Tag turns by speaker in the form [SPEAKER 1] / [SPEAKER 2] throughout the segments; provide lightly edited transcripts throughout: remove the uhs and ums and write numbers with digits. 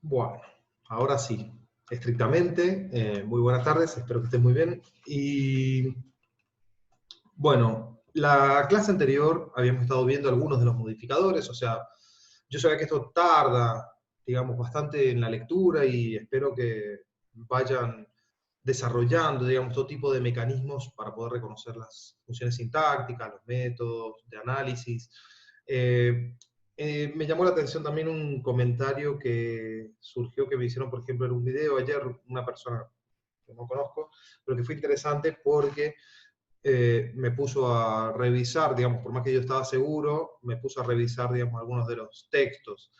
[SPEAKER 1] Bueno, ahora sí, estrictamente, muy buenas tardes, espero que estén muy bien. Y bueno, la clase anterior habíamos estado viendo algunos de los modificadores, o sea, yo sabía que esto tarda, digamos, bastante en la lectura y espero que vayan desarrollando, digamos, todo tipo de mecanismos para poder reconocer las funciones sintácticas, los métodos de análisis. Eh, Me llamó la atención también un comentario que surgió que me hicieron, por ejemplo, en un video ayer, una persona que no conozco, pero que fue interesante porque me puso a revisar, digamos, por más que yo estaba seguro, me puso a revisar, digamos, algunos de los textos.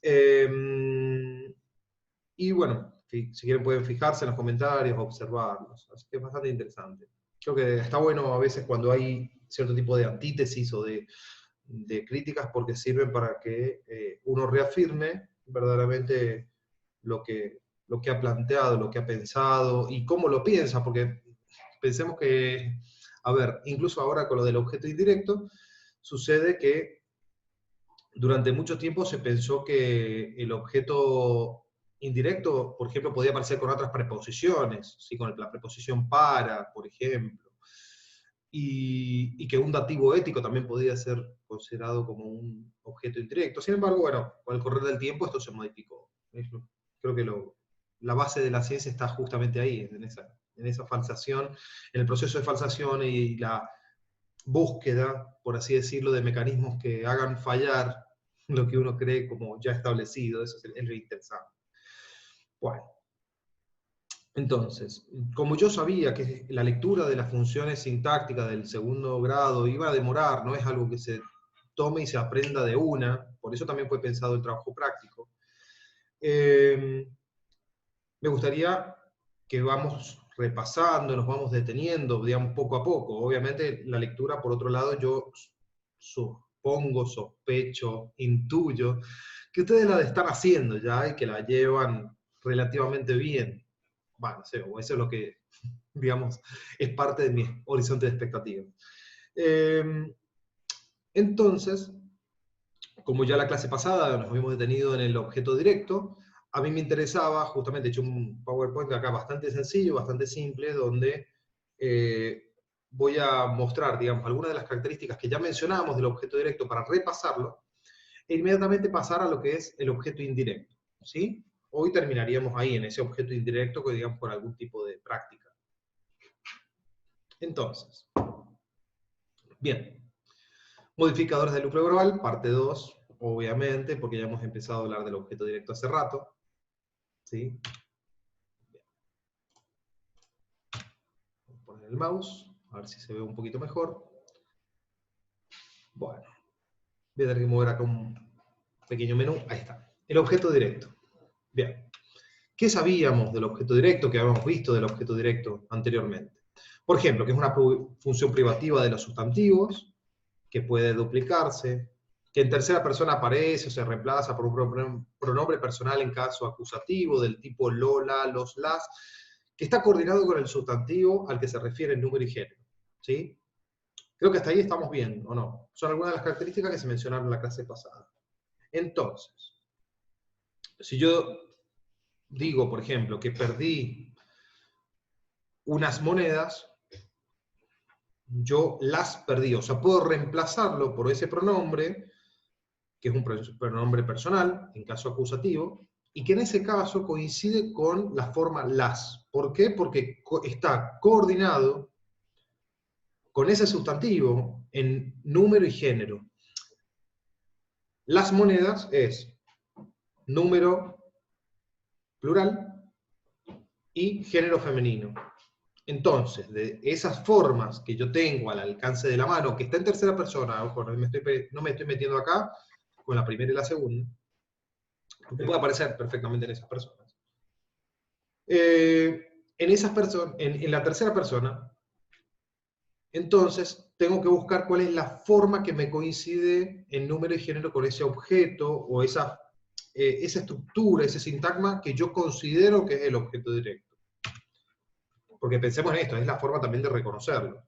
[SPEAKER 1] Eh, y bueno, si quieren pueden fijarse en los comentarios, observarlos. Así que es bastante interesante. Creo que está bueno a veces cuando hay cierto tipo de antítesis o de críticas porque sirven para que uno reafirme verdaderamente lo que ha planteado, lo que ha pensado y cómo lo piensa, porque pensemos que, a ver, incluso ahora con lo del objeto indirecto, sucede que durante mucho tiempo se pensó que el objeto indirecto, por ejemplo, podía aparecer con otras preposiciones, ¿sí? Con la preposición para, por ejemplo, y que un dativo ético también podía ser considerado como un objeto indirecto. Sin embargo, bueno, con el correr del tiempo esto se modificó. Creo que la base de la ciencia está justamente ahí, en esa falsación, en el proceso de falsación y la búsqueda, por así decirlo, de mecanismos que hagan fallar lo que uno cree como ya establecido. Eso es lo interesante. Bueno, entonces, como yo sabía que la lectura de las funciones sintácticas del segundo grado iba a demorar, no es algo que se tome y se aprenda de una, por eso también fue pensado el trabajo práctico, me gustaría que vamos repasando, nos vamos deteniendo, digamos, poco a poco. Obviamente la lectura, por otro lado, yo supongo, sospecho, intuyo, que ustedes la están haciendo ya y que la llevan relativamente bien. Bueno, no sé, o eso es lo que, digamos, es parte de mi horizonte de expectativas. Eh, entonces, como ya la clase pasada nos habíamos detenido en el objeto directo, a mí me interesaba, justamente he hecho un PowerPoint acá bastante sencillo, bastante simple, donde voy a mostrar, digamos, algunas de las características que ya mencionamos del objeto directo para repasarlo, e inmediatamente pasar a lo que es el objeto indirecto, ¿sí? Hoy terminaríamos ahí, en ese objeto indirecto, que digamos por algún tipo de práctica. Entonces, bien, modificadores del núcleo global, parte 2, obviamente, porque ya hemos empezado a hablar del objeto directo hace rato, ¿sí? Voy a poner el mouse, a ver si se ve un poquito mejor. Bueno, voy a tener que mover acá un pequeño menú, ahí está. El objeto directo. Bien. ¿Qué sabíamos del objeto directo, que habíamos visto del objeto directo anteriormente? Por ejemplo, que es una función privativa de los sustantivos, que puede duplicarse, que en tercera persona aparece o se reemplaza por un pronombre personal en caso acusativo del tipo lo, la, los, las, que está coordinado con el sustantivo al que se refiere el número y género. ¿Sí? Creo que hasta ahí estamos bien, ¿o no? Son algunas de las características que se mencionaron en la clase pasada. Entonces, si yo digo, por ejemplo, que perdí unas monedas, yo las perdí. O sea, puedo reemplazarlo por ese pronombre, que es un pronombre personal, en caso acusativo, y que en ese caso coincide con la forma las. ¿Por qué? Porque está coordinado con ese sustantivo en número y género. Las monedas es número plural y género femenino. Entonces, de esas formas que yo tengo al alcance de la mano, que está en tercera persona, ojo, no me estoy metiendo acá con la primera y la segunda, porque puede aparecer perfectamente en esas personas. En la tercera persona, entonces tengo que buscar cuál es la forma que me coincide en número y género con ese objeto o esa estructura, ese sintagma que yo considero que es el objeto directo. Porque pensemos en esto, es la forma también de reconocerlo.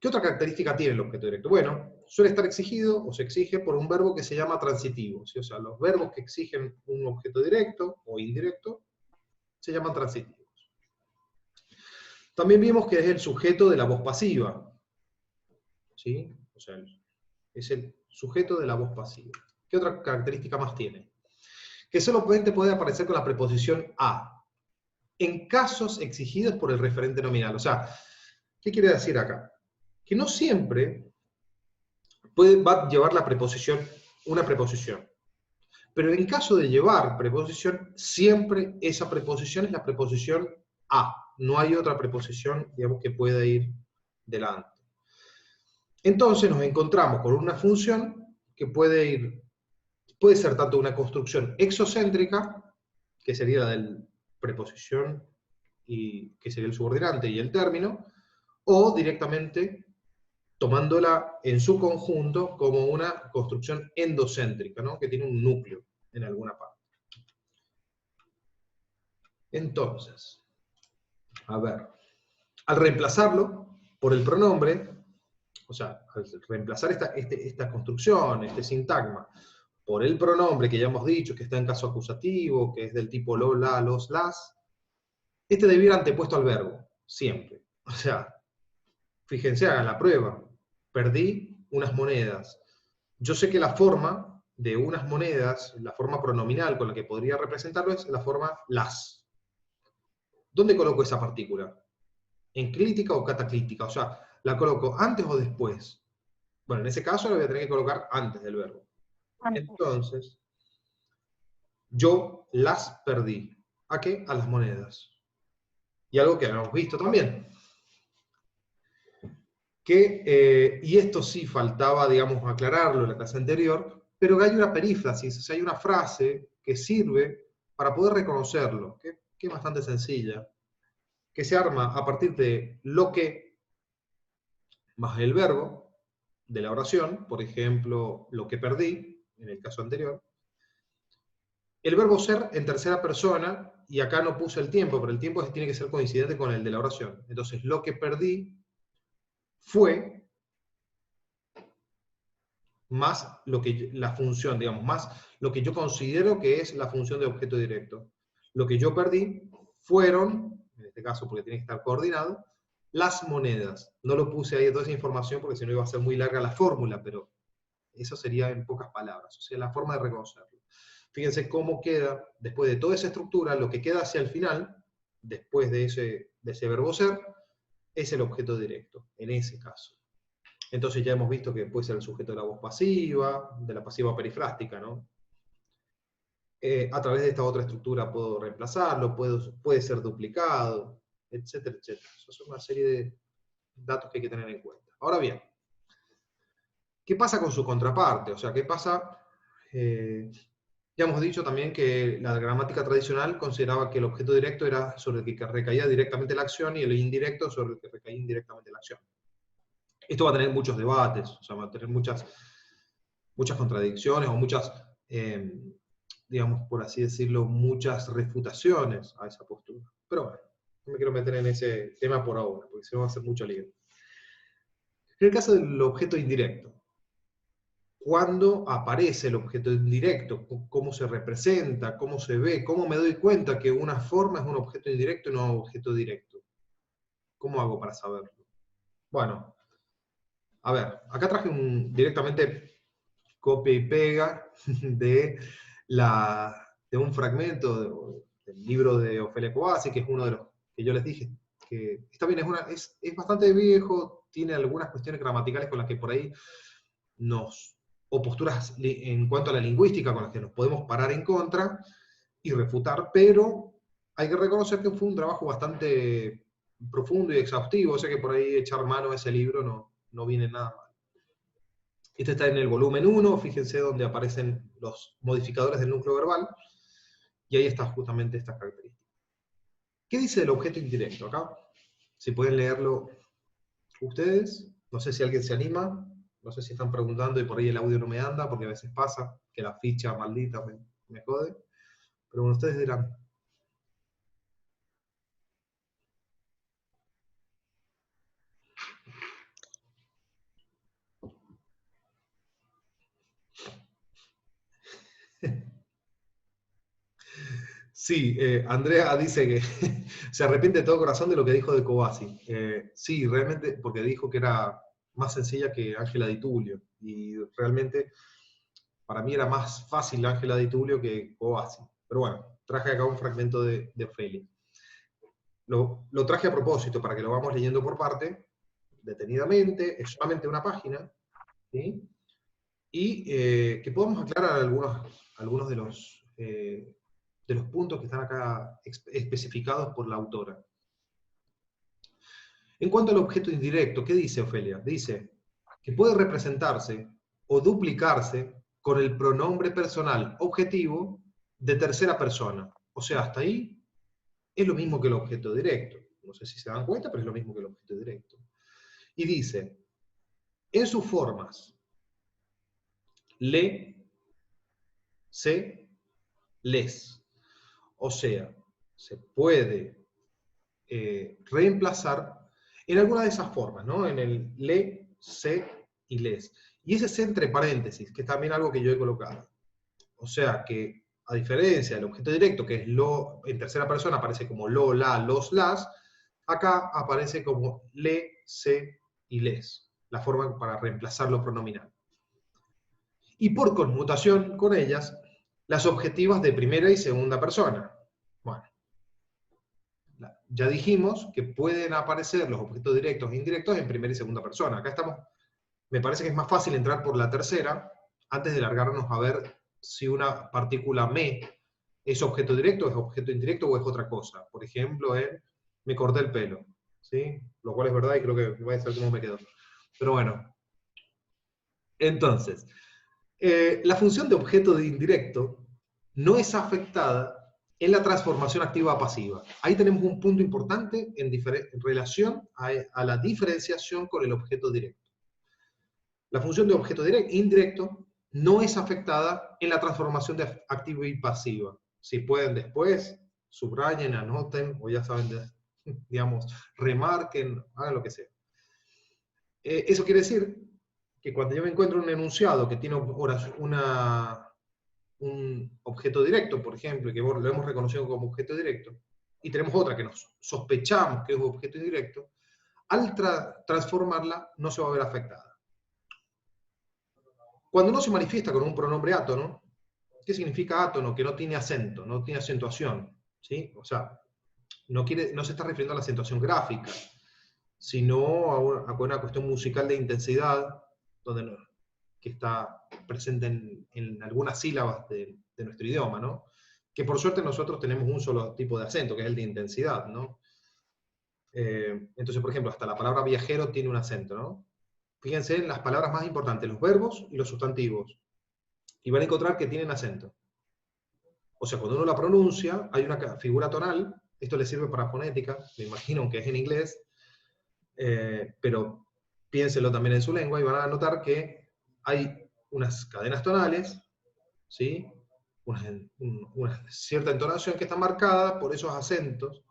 [SPEAKER 1] ¿Qué otra característica tiene el objeto directo? Bueno, suele estar exigido o se exige por un verbo que se llama transitivo, ¿sí? O sea, los verbos que exigen un objeto directo o indirecto se llaman transitivos. También vimos que es el sujeto de la voz pasiva, ¿sí? O sea, es el sujeto de la voz pasiva. ¿Qué otra característica más tiene? Que solamente puede aparecer con la preposición a, en casos exigidos por el referente nominal. O sea, ¿qué quiere decir acá? Que no siempre va a llevar la preposición, una preposición. Pero en caso de llevar preposición, siempre esa preposición es la preposición a. No hay otra preposición, digamos, que pueda ir delante. Entonces nos encontramos con una función que puede ser tanto una construcción exocéntrica, que sería la de preposición, y que sería el subordinante y el término, o directamente tomándola en su conjunto como una construcción endocéntrica, ¿no? Que tiene un núcleo en alguna parte. Entonces, a ver, al reemplazarlo por el pronombre, o sea, al reemplazar esta construcción, este sintagma, por el pronombre que ya hemos dicho, que está en caso acusativo, que es del tipo lo, la, los, las, este debe ir antepuesto al verbo, siempre. O sea, fíjense, hagan la prueba. Perdí unas monedas. Yo sé que la forma de unas monedas, la forma pronominal con la que podría representarlo es la forma las. ¿Dónde coloco esa partícula? ¿En clítica o cataclítica? O sea, ¿la coloco antes o después? Bueno, en ese caso la voy a tener que colocar antes del verbo. Entonces, yo las perdí. ¿A qué? A las monedas. Y algo que habíamos visto también. Y esto sí faltaba, digamos, aclararlo en la clase anterior, pero que hay una perífrasis, o sea, hay una frase que sirve para poder reconocerlo, que es bastante sencilla, que se arma a partir de lo que más el verbo de la oración, por ejemplo, lo que perdí, en el caso anterior, el verbo ser en tercera persona, y acá no puse el tiempo, pero el tiempo tiene que ser coincidente con el de la oración. Entonces, lo que perdí fue más la función, digamos, más lo que yo considero que es la función de objeto directo. Lo que yo perdí fueron, en este caso porque tiene que estar coordinado, las monedas. No lo puse ahí toda esa información porque si no iba a ser muy larga la fórmula, pero eso sería en pocas palabras, o sea, la forma de reconocerlo. Fíjense cómo queda, después de toda esa estructura, lo que queda hacia el final, después de ese verbo ser, es el objeto directo, en ese caso. Entonces ya hemos visto que puede ser el sujeto de la voz pasiva, de la pasiva perifrástica, ¿no? A través de esta otra estructura puedo reemplazarlo, puede ser duplicado, etcétera, etcétera. Eso es una serie de datos que hay que tener en cuenta. Ahora bien, ¿qué pasa con su contraparte? O sea, ¿qué pasa? Ya hemos dicho también que la gramática tradicional consideraba que el objeto directo era sobre el que recaía directamente la acción y el indirecto sobre el que recaía indirectamente la acción. Esto va a tener muchos debates, o sea, va a tener muchas contradicciones o muchas, digamos, por así decirlo, muchas refutaciones a esa postura. Pero bueno, no me quiero meter en ese tema por ahora, porque si no va a ser mucho lío. En el caso del objeto indirecto, ¿cuándo aparece el objeto indirecto? ¿Cómo se representa? ¿Cómo se ve? ¿Cómo me doy cuenta que una forma es un objeto indirecto y no un objeto directo? ¿Cómo hago para saberlo? Bueno, a ver, acá traje directamente copia y pega de un fragmento del libro de Ofelia Kobasi, que es uno de los que yo les dije, que está bien, es bastante viejo, tiene algunas cuestiones gramaticales con las que por ahí o posturas en cuanto a la lingüística con las que nos podemos parar en contra y refutar, pero hay que reconocer que fue un trabajo bastante profundo y exhaustivo, o sea que por ahí echar mano a ese libro no viene nada mal. Este está en el volumen 1, fíjense donde aparecen los modificadores del núcleo verbal, y ahí está justamente esta característica. ¿Qué dice el objeto indirecto acá? Si pueden leerlo ustedes, no sé si alguien se anima, no sé si están preguntando y por ahí el audio no me anda, porque a veces pasa que la ficha maldita me jode, pero bueno, ustedes dirán. Sí, Andrea dice que se arrepiente de todo corazón de lo que dijo de Cobasi. Sí, realmente, porque dijo que era más sencilla que Ángela Di Tulio. Y realmente, para mí era más fácil Ángela Di Tulio que Cobasi. Pero bueno, traje acá un fragmento de Ofelia. Lo traje a propósito para que lo vamos leyendo por parte, detenidamente, es solamente una página, ¿sí? Y que podamos aclarar algunos de los puntos que están acá especificados por la autora. En cuanto al objeto indirecto, ¿qué dice Ofelia? Dice que puede representarse o duplicarse con el pronombre personal objetivo de tercera persona. O sea, hasta ahí es lo mismo que el objeto directo. No sé si se dan cuenta, pero es lo mismo que el objeto directo. Y dice, en sus formas, le, se, les. O sea, se puede reemplazar en alguna de esas formas, ¿no? En el le, se y les. Y ese se entre paréntesis, que es también algo que yo he colocado. O sea que, a diferencia del objeto directo, que es lo, en tercera persona aparece como lo, la, los, las, acá aparece como le, se y les, la forma para reemplazar lo pronominal. Y por conmutación con ellas, las objetivas de primera y segunda persona. Bueno, ya dijimos que pueden aparecer los objetos directos e indirectos en primera y segunda persona. Acá estamos, me parece que es más fácil entrar por la tercera, antes de largarnos a ver si una partícula me es objeto directo, es objeto indirecto o es otra cosa. Por ejemplo, me corté el pelo, ¿sí? Lo cual es verdad y creo que va a ser cómo me quedó. Pero bueno, entonces, la función de objeto de indirecto no es afectada en la transformación activa a pasiva. Ahí tenemos un punto importante en relación a la diferenciación con el objeto directo. La función de objeto indirecto no es afectada en la transformación de activa y pasiva. Si pueden después, subrayen, anoten, o ya saben, digamos, remarquen, hagan lo que sea. Eso quiere decir que cuando yo me encuentro un enunciado que tiene un objeto directo, por ejemplo, y que lo hemos reconocido como objeto directo, y tenemos otra que nos sospechamos que es un objeto indirecto, al transformarla no se va a ver afectada. Cuando no se manifiesta con un pronombre átono, ¿qué significa átono? Que no tiene acento, no tiene acentuación, ¿sí? O sea, no se está refiriendo a la acentuación gráfica, sino a una cuestión musical de intensidad, que está presente en algunas sílabas de nuestro idioma, ¿no? Que por suerte nosotros tenemos un solo tipo de acento, que es el de intensidad, ¿no? Entonces, por ejemplo, hasta la palabra viajero tiene un acento, ¿no? Fíjense en las palabras más importantes, los verbos y los sustantivos, y van a encontrar que tienen acento. O sea, cuando uno la pronuncia, hay una figura tonal, esto le sirve para fonética, me imagino que es en inglés, pero piénselo también en su lengua y van a notar que hay unas cadenas tonales, ¿sí? Una cierta entonación que está marcada por esos acentos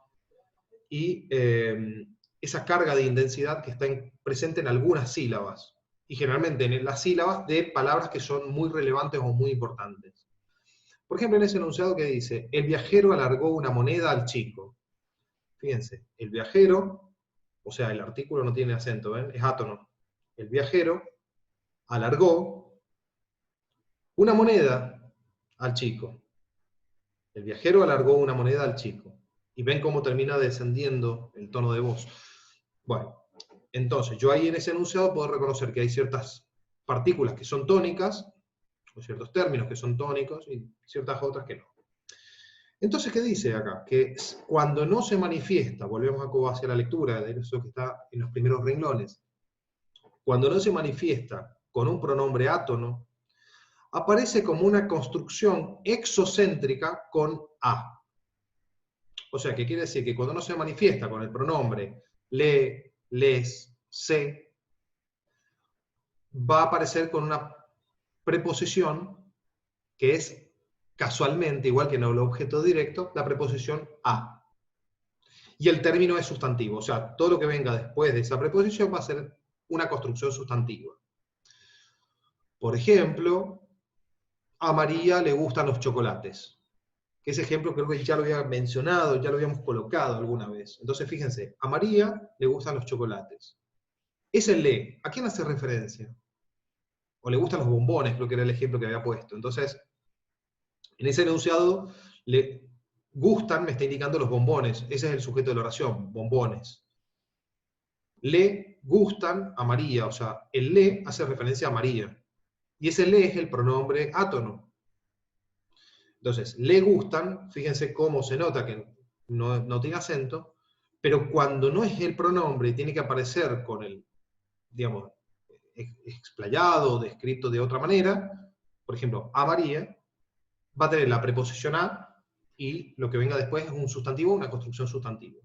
[SPEAKER 1] y esa carga de intensidad que está presente en algunas sílabas, y generalmente en las sílabas de palabras que son muy relevantes o muy importantes. Por ejemplo, en ese enunciado que dice, el viajero alargó una moneda al chico. Fíjense, el viajero, o sea, el artículo no tiene acento, ¿ven? Es átono. El viajero alargó una moneda al chico. El viajero alargó una moneda al chico. Y ven cómo termina descendiendo el tono de voz. Bueno, entonces yo ahí en ese enunciado puedo reconocer que hay ciertas partículas que son tónicas, o ciertos términos que son tónicos, y ciertas otras que no. Entonces, ¿qué dice acá? Que cuando no se manifiesta, volvemos hacia la lectura de eso que está en los primeros renglones, cuando no se manifiesta con un pronombre átono, aparece como una construcción exocéntrica con a. O sea, ¿qué quiere decir? Que cuando no se manifiesta con el pronombre le, les, se, va a aparecer con una preposición que es casualmente, igual que en el objeto directo, la preposición a. Y el término es sustantivo, o sea, todo lo que venga después de esa preposición va a ser una construcción sustantiva. Por ejemplo, a María le gustan los chocolates. que ese ejemplo creo que ya lo había mencionado, ya lo habíamos colocado alguna vez. Entonces, fíjense, a María le gustan los chocolates. Ese le, ¿a quién hace referencia? O le gustan los bombones, creo que era el ejemplo que había puesto. Entonces, en ese enunciado, le gustan, me está indicando los bombones. Ese es el sujeto de la oración, bombones. Le gustan a María, o sea, el le hace referencia a María. Y ese le es el pronombre átono. Entonces, le gustan, fíjense cómo se nota que no tiene acento, pero cuando no es el pronombre, tiene que aparecer con el, digamos, explayado, descrito de otra manera, por ejemplo, a María, va a tener la preposición a, y lo que venga después es un sustantivo, una construcción sustantiva.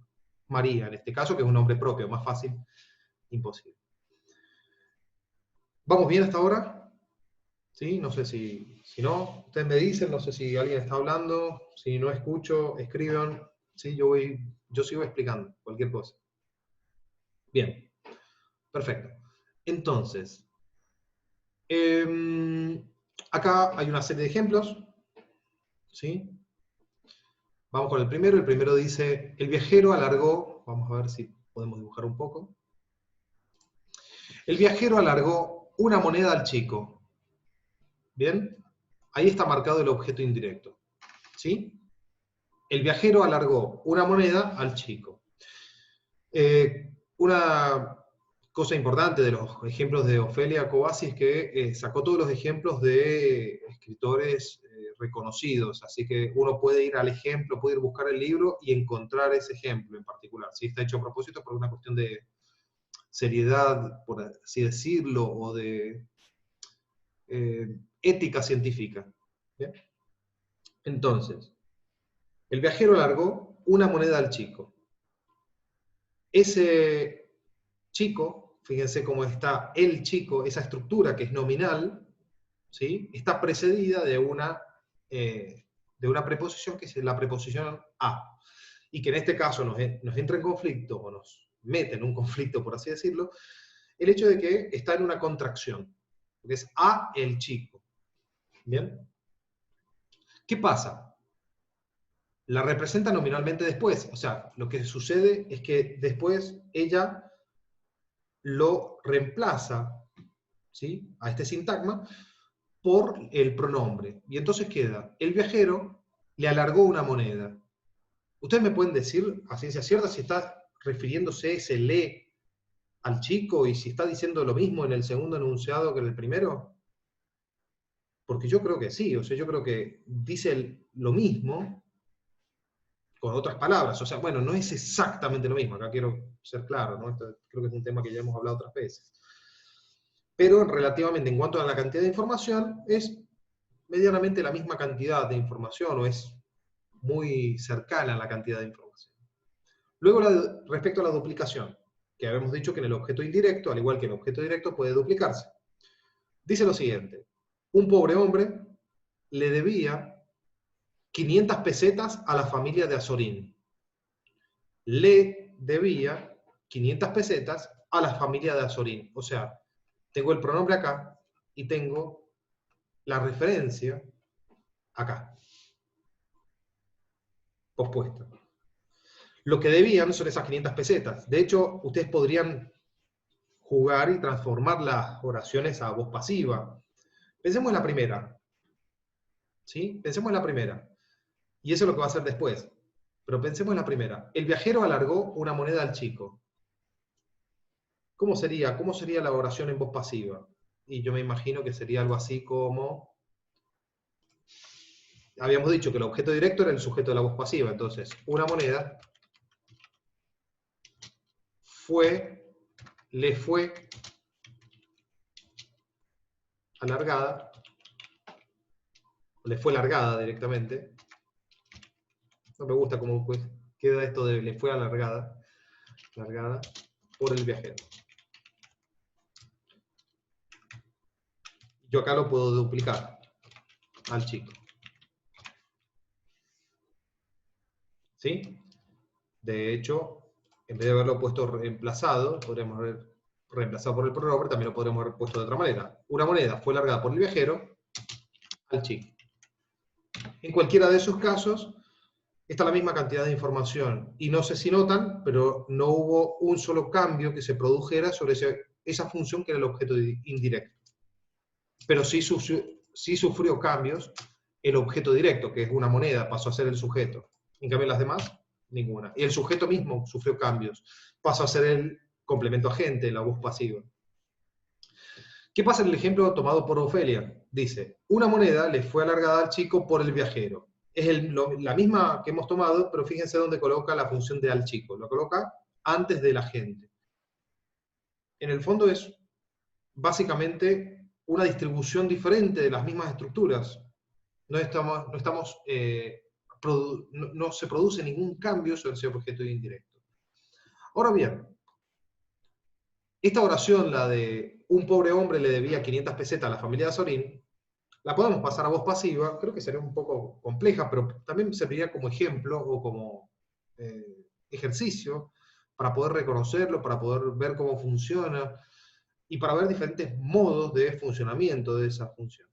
[SPEAKER 1] María, en este caso, que es un nombre propio, más fácil, imposible. ¿Vamos bien hasta ahora? ¿Sí? No sé si no, ustedes me dicen, no sé si alguien está hablando, si no escucho, escriban, ¿sí? Yo sigo explicando cualquier cosa. Bien, perfecto. Entonces, acá hay una serie de ejemplos, ¿sí? Vamos con el primero. El primero dice, el viajero alargó, vamos a ver si podemos dibujar un poco. El viajero alargó una moneda al chico. ¿Bien? Ahí está marcado el objeto indirecto. ¿Sí? El viajero alargó una moneda al chico. Una cosa importante de los ejemplos de Ofelia Kobasi es que sacó todos los ejemplos de escritores reconocidos, así que uno puede ir al ejemplo, puede ir a buscar el libro y encontrar ese ejemplo en particular. Si está hecho a propósito por una cuestión de seriedad, por así decirlo, o de ética científica. ¿Bien? Entonces, el viajero alargó una moneda al chico. Ese chico, fíjense cómo está el chico, esa estructura que es nominal, ¿sí? Está precedida de una preposición que es la preposición a, y que en este caso nos entra en conflicto, o nos mete en un conflicto, por así decirlo, el hecho de que está en una contracción, porque es a el chico. ¿Bien? ¿Qué pasa? La representa nominalmente después, o sea, lo que sucede es que después ella lo reemplaza, ¿sí?, a este sintagma por el pronombre. Y entonces queda, el viajero le alargó una moneda. ¿Ustedes me pueden decir a ciencia cierta si está refiriéndose ese le al chico y si está diciendo lo mismo en el segundo enunciado que en el primero? Porque yo creo que sí, o sea, yo creo que dice lo mismo con otras palabras. O sea, bueno, no es exactamente lo mismo, acá quiero ser claro, ¿no? Esto creo que es un tema que ya hemos hablado otras veces. Pero relativamente en cuanto a la cantidad de información, es medianamente la misma cantidad de información, o es muy cercana a la cantidad de información. Luego, respecto a la duplicación, que habíamos dicho que en el objeto indirecto, al igual que en el objeto directo, puede duplicarse. Dice lo siguiente, un pobre hombre le debía 500 pesetas a la familia de Azorín. Le debía 500 pesetas a la familia de Azorín. O sea, tengo el pronombre acá y tengo la referencia acá, pospuesta. Lo que debían son esas 500 pesetas. De hecho, ustedes podrían jugar y transformar las oraciones a voz pasiva. Pensemos en la primera. ¿Sí? Pensemos en la primera. Y eso es lo que va a hacer después. Pero pensemos en la primera. El viajero alargó una moneda al chico. ¿Cómo sería? ¿Cómo sería la oración en voz pasiva? Y yo me imagino que sería algo así como... Habíamos dicho que el objeto directo era el sujeto de la voz pasiva. Entonces, una moneda le fue alargada, le fue largada directamente. No me gusta cómo pues, queda esto de le fue alargada por el viajero. Yo acá lo puedo duplicar al chico. ¿Sí? De hecho, en vez de haberlo puesto reemplazado, podríamos haber reemplazado por el pronombre, también lo podríamos haber puesto de otra manera. Una moneda fue largada por el viajero al chico. En cualquiera de esos casos, está la misma cantidad de información. Y no sé si notan, pero no hubo un solo cambio que se produjera sobre esa función que era el objeto indirecto. Pero sí sufrió cambios el objeto directo, que es una moneda, pasó a ser el sujeto. En cambio, las demás, ninguna. Y el sujeto mismo sufrió cambios. Pasó a ser el complemento agente, la voz pasiva. ¿Qué pasa en el ejemplo tomado por Ofelia? Dice, una moneda le fue alargada al chico por el viajero. Es la misma que hemos tomado, pero fíjense dónde coloca la función de al chico. Lo coloca antes del agente. En el fondo es básicamente una distribución diferente de las mismas estructuras. No se produce ningún cambio sobre ese objeto indirecto. Ahora bien, esta oración, la de un pobre hombre le debía 500 pesetas a la familia de Azorín, la podemos pasar a voz pasiva, creo que sería un poco compleja, pero también serviría como ejemplo o como ejercicio para poder reconocerlo, para poder ver cómo funciona y para ver diferentes modos de funcionamiento de esa función,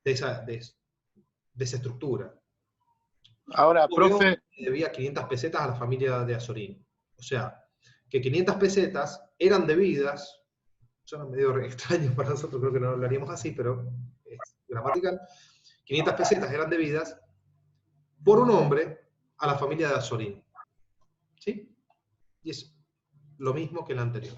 [SPEAKER 1] de esa estructura.
[SPEAKER 2] Ahora, profe,
[SPEAKER 1] Le debía 500 pesetas a la familia de Azorín. O sea, que 500 pesetas eran debidas, suena medio extraño para nosotros, creo que no lo haríamos así, pero es gramatical. 500 pesetas eran debidas por un hombre a la familia de Azorín. ¿Sí? Y es lo mismo que el anterior.